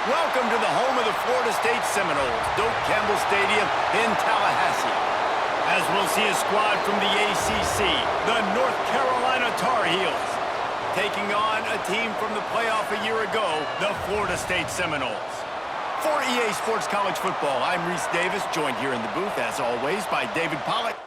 Welcome to the home of the Florida State Seminoles, Doak Campbell Stadium in Tallahassee. As we'll see a squad from the ACC, the North Carolina Tar Heels, taking on a team from the playoff a year ago, the Florida State Seminoles. For EA Sports College Football, I'm Reese Davis, joined here in the booth, as always, by David Pollack.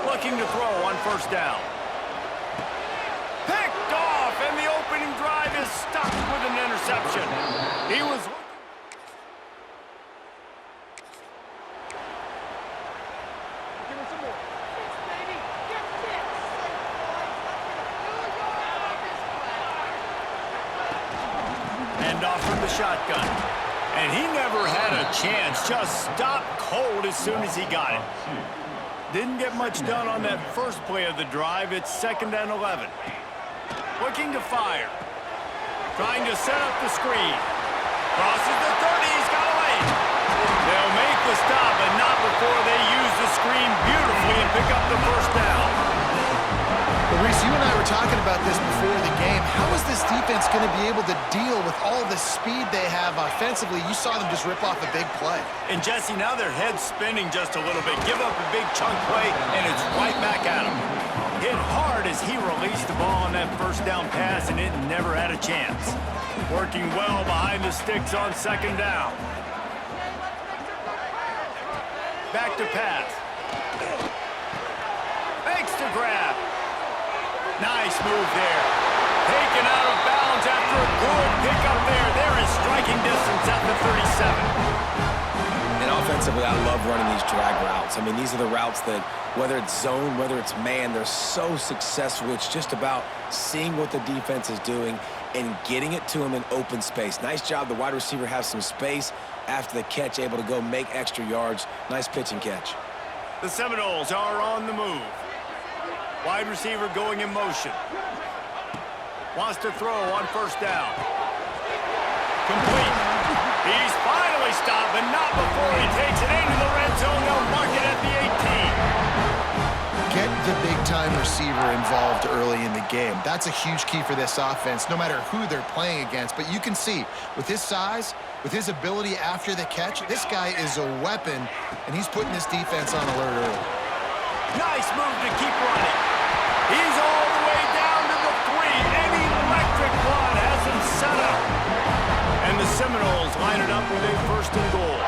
Looking to throw on first down. Picked off, and the opening drive is stuck with an interception. He was... And off from the shotgun. And he never had a chance. Just stopped cold as soon as he got it. Didn't get much done on that first play of the drive. It's 2nd and 11. Looking to fire. Trying to set up the screen. Crosses the 30. He's got away. They'll make the stop, but not before they use the screen beautifully and pick up the first down. Well, Reese, you and I were talking about this before the game. How is this defense going to be able to deal with all the speed they have offensively? You saw them just rip off a big play. And, Jesse, now their head's spinning just a little bit. Give up a big chunk play, and it's right back at him. Hit hard as he released the ball on that first down pass, and it never had a chance. Working well behind the sticks on 2nd down. Back to pass. Makes the grab. Nice move there. Taken out of bounds after a good pickup there. There is striking distance at the 37. And offensively, I love running these drag routes. I mean, these are the routes that, whether it's zone, whether it's man, they're so successful. It's just about seeing what the defense is doing and getting it to them in open space. Nice job. The wide receiver has some space after the catch, able to go make extra yards. Nice pitch and catch. The Seminoles are on the move. Wide receiver going in motion. Wants to throw on first down. Complete. He's finally stopped, but not before he takes it into the red zone. They'll mark it at the 18. Get the big-time receiver involved early in the game. That's a huge key for this offense, no matter who they're playing against. But you can see, with his size, with his ability after the catch, this guy is a weapon, and he's putting this defense on alert early. Nice move to keep running. He's all the way down to the 3. An electric run has him set up. And the Seminoles line it up with a 1st and goal.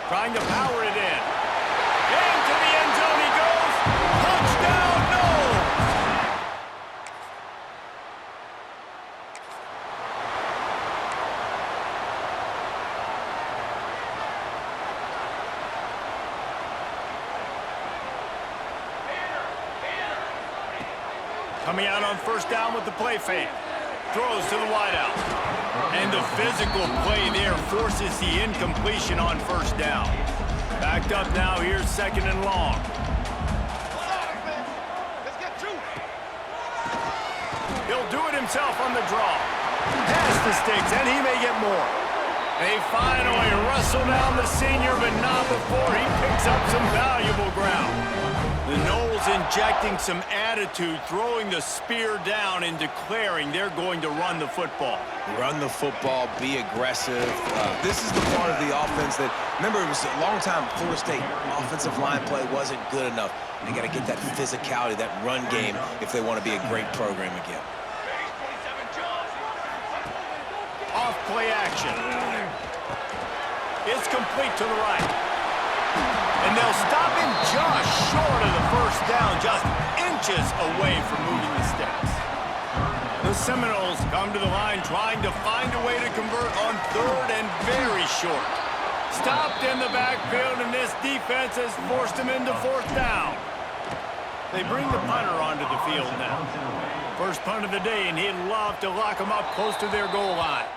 Trying to power it in. Into the end zone he goes. Touchdown, Noles! Coming out on first down with the play fake. Throws to the wideout. And the physical play there forces the incompletion on first down. Backed up now, here's 2nd and long. He'll do it himself on the draw. Past the sticks, and he may get more. They finally wrestle down the senior, but not before he picks up some valuable ground. The Noles injecting some attitude, throwing the spear down and declaring they're going to run the football. Run the football, be aggressive. This is the part of the offense that, remember, it was a long time Florida State offensive line play wasn't good enough. They got to get that physicality, that run game, if they want to be a great program again. Off play action. It's complete to the right. And they'll stop him just short of the first down, just inches away from moving the sticks. The Seminoles come to the line trying to find a way to convert on 3rd and very short. Stopped in the backfield, and this defense has forced him into 4th down. They bring the punter onto the field now. First punt of the day, and he'd love to lock them up close to their goal line.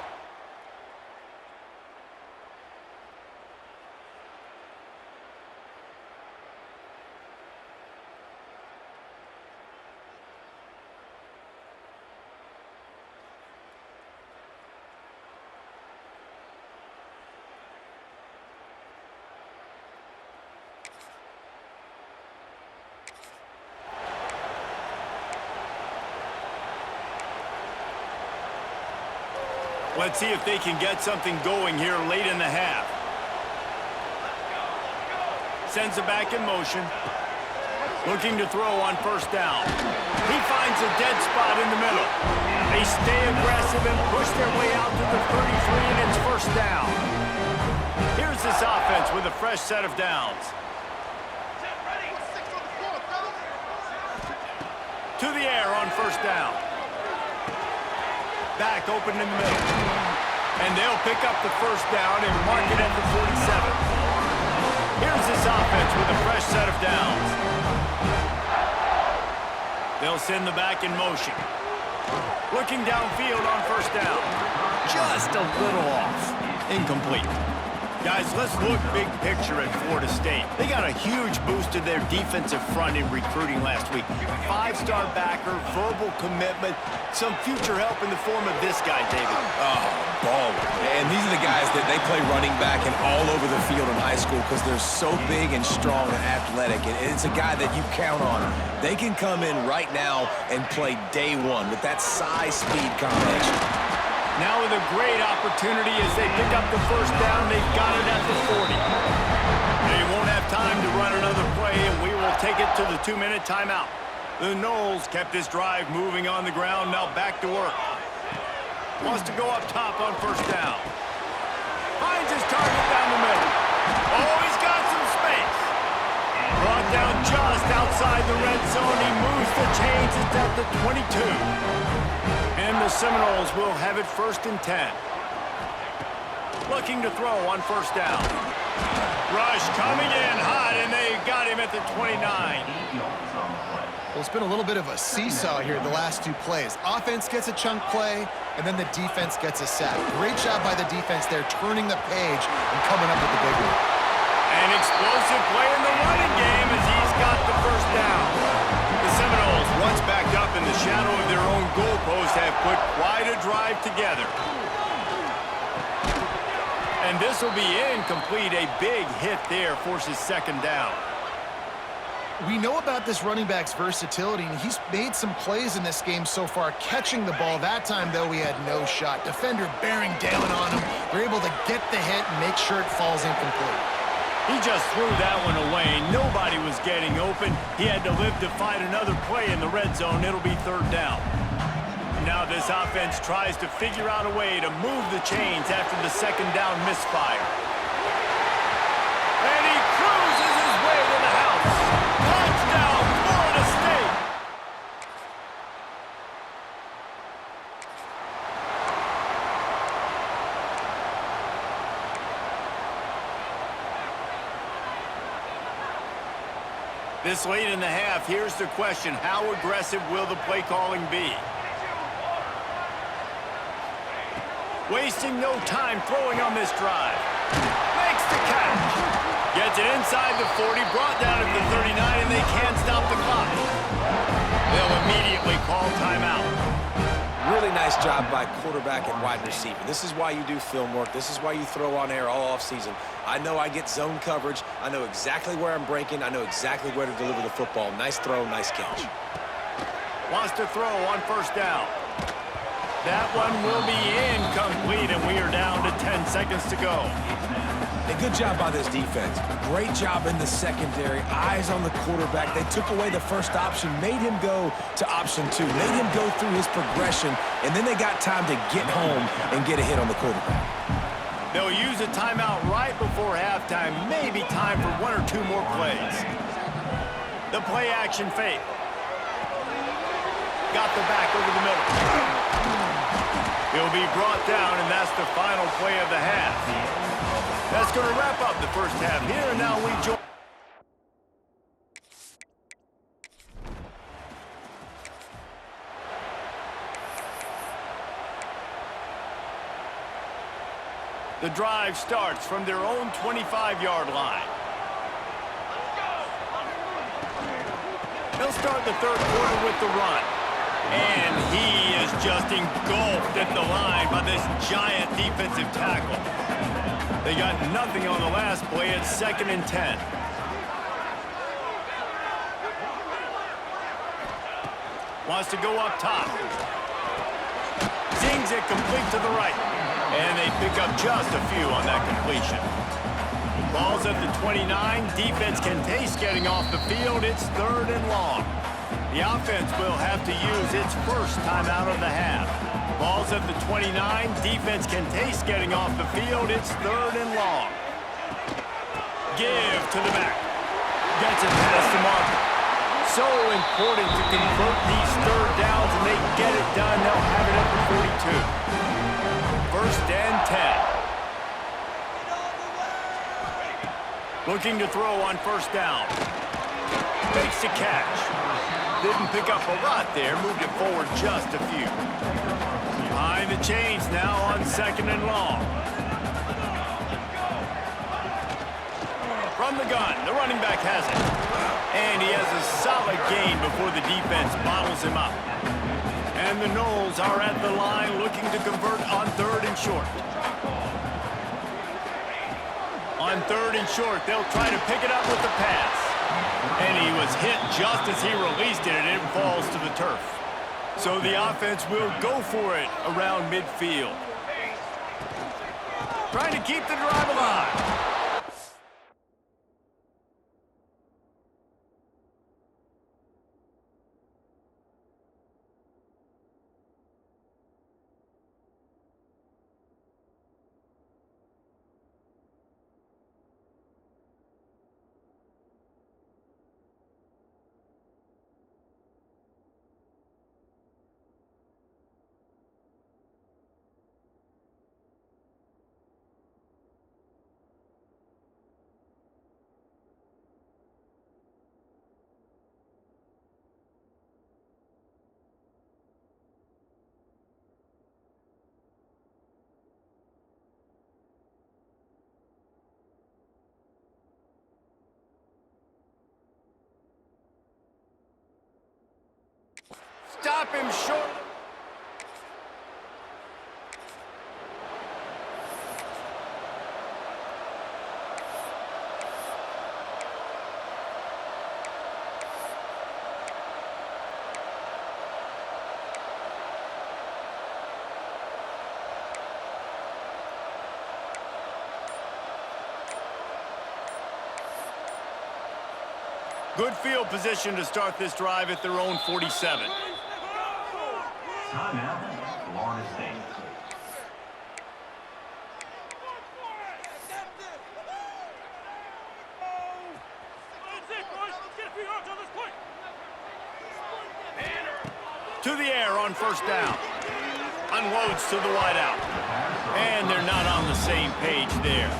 Let's see if they can get something going here late in the half. Sends it back in motion. Looking to throw on first down. He finds a dead spot in the middle. They stay aggressive and push their way out to the 33, and it's first down. Here's this offense with a fresh set of downs. To the air on first down. Back open in the middle. And they'll pick up the first down and mark it at the 47. Here's this offense with a fresh set of downs. They'll send the back in motion. Looking downfield on first down. Just a little off. Incomplete. Guys, let's look big picture at Florida State. They got a huge boost to their defensive front in recruiting last week. 5-star backer, verbal commitment, some future help in the form of this guy, David. Oh, baller. And these are the guys that they play running back and all over the field in high school because they're so big and strong and athletic. And it's a guy that you count on. They can come in right now and play day one with that size-speed combination. Now with a great opportunity as they pick up the first down, they've got it at the 40. They won't have time to run another play, and we will take it to the 2-minute timeout. The Noles kept this drive moving on the ground, now back to work. Wants to go up top on first down. Finds his target down the middle. Oh, he's got some space. Brought down just outside the red zone. He moves the chains. It's at the 22. And the Seminoles will have it first and 10. Looking to throw on first down. Rush coming in hot, and they got him at the 29. Well, it's been a little bit of a seesaw here the last two plays. Offense gets a chunk play, and then the defense gets a sack. Great job by the defense there, turning the page and coming up with the big one. An explosive play in the running game as he's got the first down. The Seminoles, once backed up in the shadow of their own goalpost, have put quite a drive together. And this will be incomplete. A big hit there forces second down. We know about this running back's versatility, and he's made some plays in this game so far, catching the ball. That time, though, he had no shot. Defender bearing down on him. They're able to get the hit and make sure it falls incomplete. He just threw that one away. Nobody was getting open. He had to live to fight another play in the red zone. It'll be third down. Now this offense tries to figure out a way to move the chains after the second down misfire. And he cruises his way to the house. Touchdown, Florida State! This late in the half, here's the question. How aggressive will the play calling be? Wasting no time throwing on this drive. Makes the catch. Gets it inside the 40, brought down at the 39, and they can't stop the clock. They'll immediately call timeout. Really nice job by quarterback and wide receiver. This is why you do film work. This is why you throw on air all offseason. I know I get zone coverage. I know exactly where I'm breaking. I know exactly where to deliver the football. Nice throw, nice catch. Wants to throw on first down. That one will be incomplete, and we are down to 10 seconds to go. A good job by this defense. Great job in the secondary. Eyes on the quarterback. They took away the first option, made him go to option 2, made him go through his progression, and then they got time to get home and get a hit on the quarterback. They'll use a timeout right before halftime. Maybe time for 1 or 2 more plays. The play action fake. Got the back over the middle. He'll be brought down, and that's the final play of the half. That's going to wrap up the first half here, and now we join. The drive starts from their own 25-yard line. They'll start the third quarter with the run. And he is just engulfed at the line by this giant defensive tackle. They got nothing on the last play. It's 2nd and 10. Wants to go up top. Zings it complete to the right. And they pick up just a few on that completion. Ball's at the 29. Defense can taste getting off the field. It's 3rd and long. The offense will have to use its first timeout of the half. Ball's at the 29. Defense can taste getting off the field. It's 3rd and long. Give to the back. Gets it past the marker. So important to convert these 3rd downs, and they get it done. They'll have it at the 42. 1st and 10. Looking to throw on 1st down. Makes the catch. Didn't pick up a lot there. Moved it forward just a few. Behind the chains now on 2nd and long. From the gun, the running back has it. And he has a solid gain before the defense bottles him up. And the Noles are at the line looking to convert on 3rd and short. On 3rd and short, they'll try to pick it up with the pass. And he was hit just as he released it, and it falls to the turf. So the offense will go for it around midfield. Trying to keep the drive alive. Stop him short. Good field position to start this drive at their own 47. Timeout, Florida State. To the air on 1st down. Unloads to the wideout. And they're not on the same page there.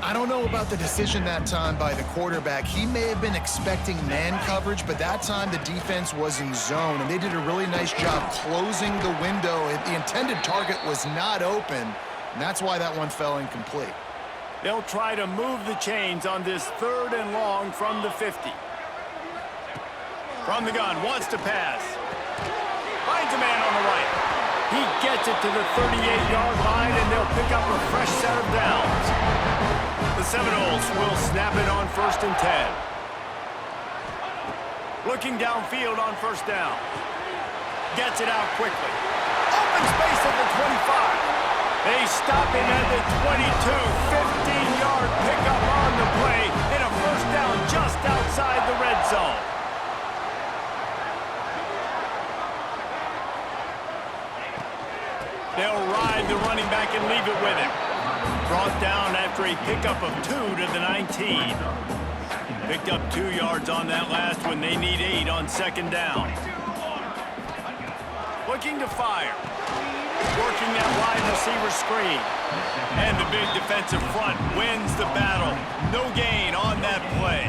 I don't know about the decision that time by the quarterback. He may have been expecting man coverage, but that time the defense was in zone, and they did a really nice job closing the window. The intended target was not open, and that's why that one fell incomplete. They'll try to move the chains on this 3rd and long from the 50. From the gun, wants to pass. Finds a man on the right. He gets it to the 38-yard line, and they'll pick up a fresh set of downs. The Seminoles will snap it on 1st and 10. Looking downfield on 1st down. Gets it out quickly. Open space at the 25. They stop him at the 22. 15-yard pickup on the play. And a 1st down just outside the red zone. They'll ride the running back and leave it with him. Brought down after a pickup of 2 to the 19. Picked up 2 yards on that last one. They need 8 on 2nd down. Looking to fire. Working that wide receiver screen. And the big defensive front wins the battle. No gain on that play.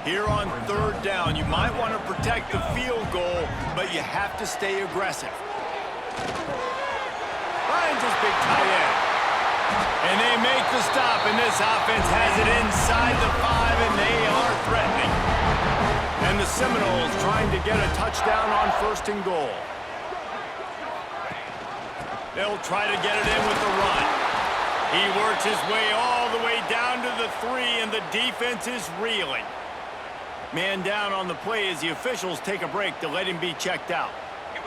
Here on 3rd down, you might want to protect the field goal, but you have to stay aggressive. Finds his big tight end. And they make the stop, and this offense has it inside the 5, and they are threatening. And the Seminoles trying to get a touchdown on 1st and goal. They'll try to get it in with the run. He works his way all the way down to the 3, and the defense is reeling. Man down on the play as the officials take a break to let him be checked out.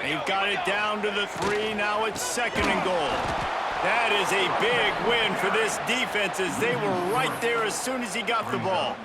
They've got it down to the 3. Now it's 2nd and goal. That is a big win for this defense as they were right there as soon as he got the ball.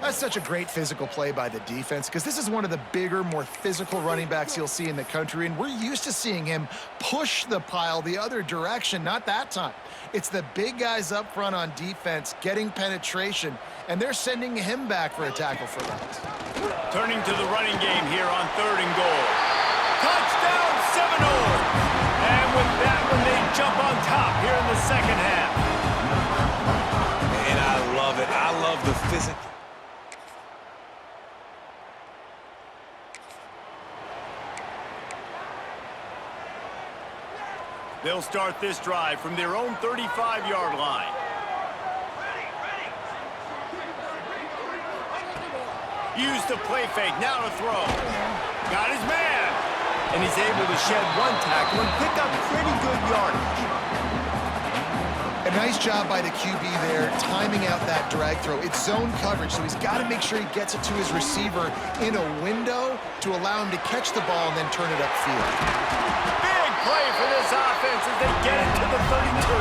That's such a great physical play by the defense because this is one of the bigger, more physical running backs you'll see in the country, and we're used to seeing him push the pile the other direction. Not that time. It's the big guys up front on defense getting penetration, and they're sending him back for a tackle for loss. Turning to the running game here on 3rd and goal. Touchdown, Seminoles! And with that one, they jump on top here in the 2nd half. And I love it. I love the physical. They'll start this drive from their own 35-yard line. Use the play fake, now to throw. Got his man. And he's able to shed 1 tackle and pick up pretty good yardage. A nice job by the QB there, timing out that drag throw. It's zone coverage, so he's got to make sure he gets it to his receiver in a window to allow him to catch the ball and then turn it upfield. Play for this offense as they get it to the 32.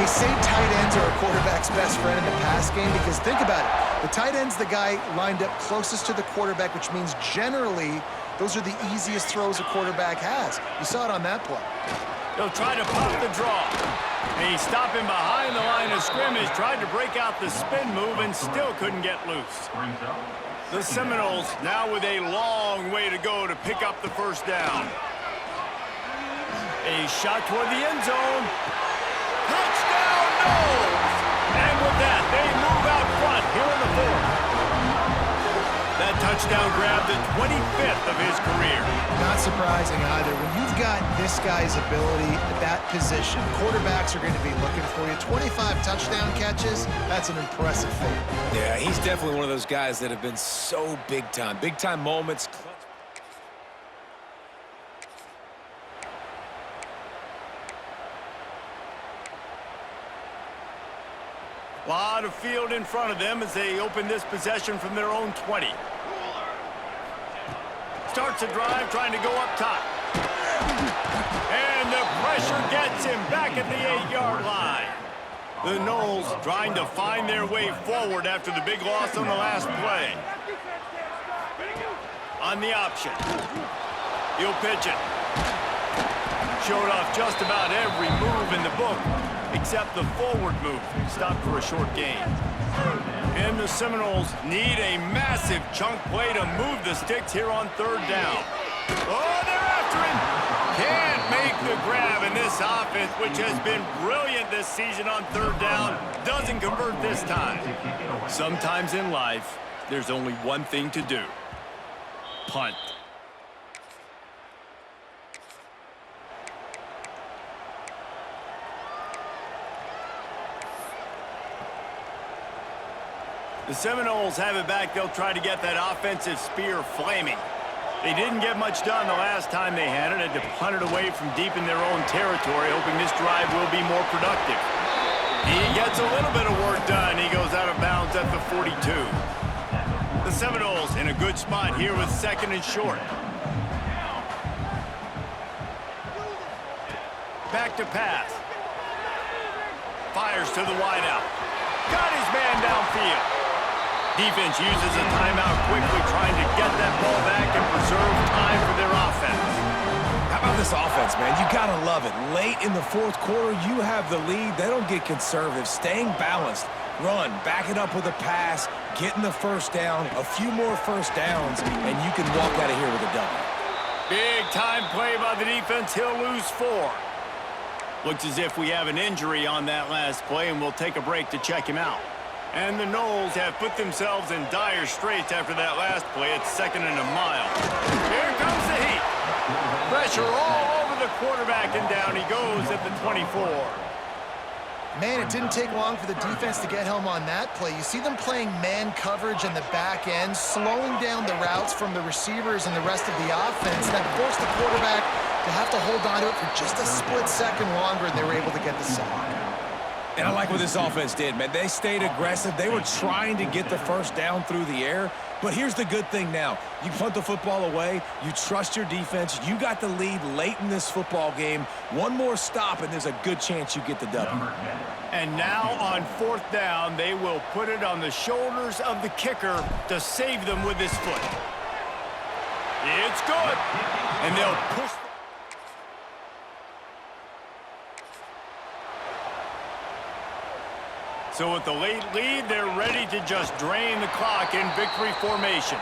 They say tight ends are a quarterback's best friend in the pass game because think about it. The tight end's the guy lined up closest to the quarterback, which means generally those are the easiest throws a quarterback has. You saw it on that play. They'll try to pop the draw. And he's stopping behind the line of scrimmage, tried to break out the spin move and still couldn't get loose. The Seminoles now with a long way to go to pick up the 1st down. A shot toward the end zone. Touchdown, Noles! And with that, they move out front here in the 4th. That touchdown grabbed the 25th of his career. Not surprising either. When you've got this guy's ability at that position, quarterbacks are going to be looking for you. 25 touchdown catches, that's an impressive thing. Yeah, he's definitely one of those guys that have been so big time. Big time moments. A lot of field in front of them as they open this possession from their own 20. Starts a drive trying to go up top. And the pressure gets him back at the 8-yard line. The Noles trying to find their way forward after the big loss on the last play. On the option. He'll pitch it. Showed off just about every move in the book, except the forward move, stopped for a short gain. And the Seminoles need a massive chunk play to move the sticks here on 3rd down. Oh, they're after him! Can't make the grab, and this offense, which has been brilliant this season on 3rd down, doesn't convert this time. Sometimes in life, there's only one thing to do. Punt. The Seminoles have it back. They'll try to get that offensive spear flaming. They didn't get much done the last time they had it. Had to punt it away from deep in their own territory, hoping this drive will be more productive. He gets a little bit of work done. He goes out of bounds at the 42. The Seminoles in a good spot here with 2nd and short. Back to pass. Fires to the wideout. Got his man downfield. Defense uses a timeout quickly, trying to get that ball back and preserve time for their offense. How about this offense, man? You gotta love it. Late in the 4th quarter, you have the lead. They don't get conservative. Staying balanced. Run, back it up with a pass, getting the 1st down, a few more 1st downs, and you can walk out of here with a W. Big time play by the defense. He'll lose 4. Looks as if we have an injury on that last play, and we'll take a break to check him out. And the Noles have put themselves in dire straits after that last play. It's 2nd and a mile. Here comes the heat. Pressure all over the quarterback, and down he goes at the 24. Man, it didn't take long for the defense to get home on that play. You see them playing man coverage in the back end, slowing down the routes from the receivers and the rest of the offense, and that forced the quarterback to have to hold on to it for just a split second longer, and they were able to get the sack. And I like what this offense did, man. They stayed aggressive. They were trying to get the first down through the air. But here's the good thing now. You punt the football away. You trust your defense. You got the lead late in this football game. One more stop, and there's a good chance you get the W. And now on 4th down, they will put it on the shoulders of the kicker to save them with his foot. It's good. And they'll push. So with the late lead, they're ready to just drain the clock in victory formation.